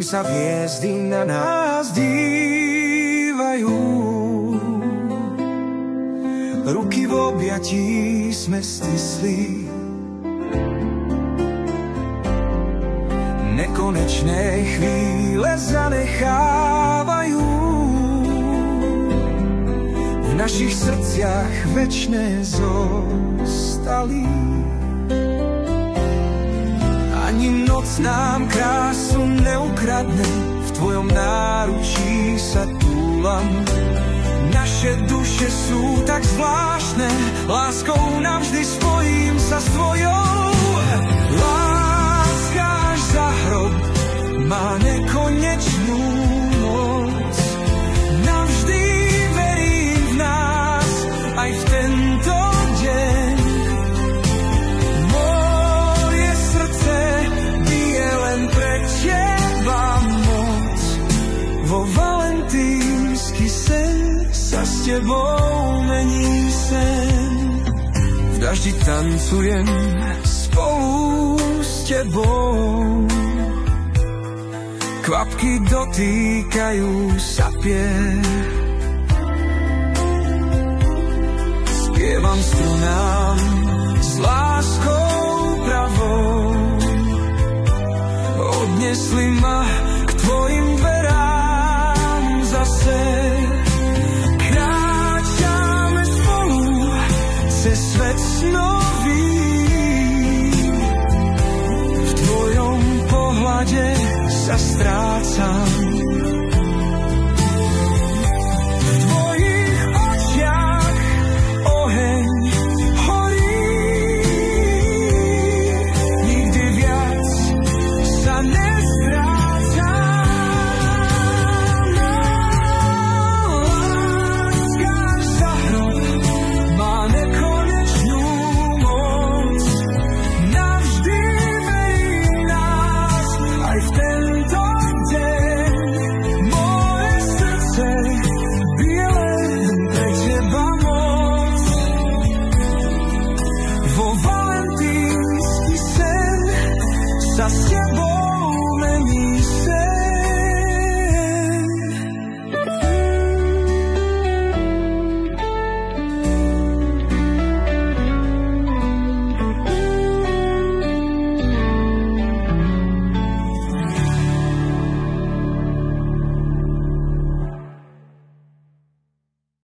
sa hviezdy na nás dívajú. Ruky v objatí sme stisli, nekonečné chvíle zanechávajú v našich srdciach večné zostali. Ani noc nám krásu neukradne, v tvojom náručí sa túlam. Naše duše sú tak zvláštne, láskou navždy spojím sa s tvojou. Láska až za hrob má nekonečnú moc. Navždy verím v nás, aj v tento deň. Moje srdce bije len pre teba moc. Vo valentínsky sen sa s tebou mení sen. V daždi tancujem spolu s tebou. Kvapky dotýkajú sa pier. Spievam strunám s láskou pravou. Odnesli ma k tvojim dverám.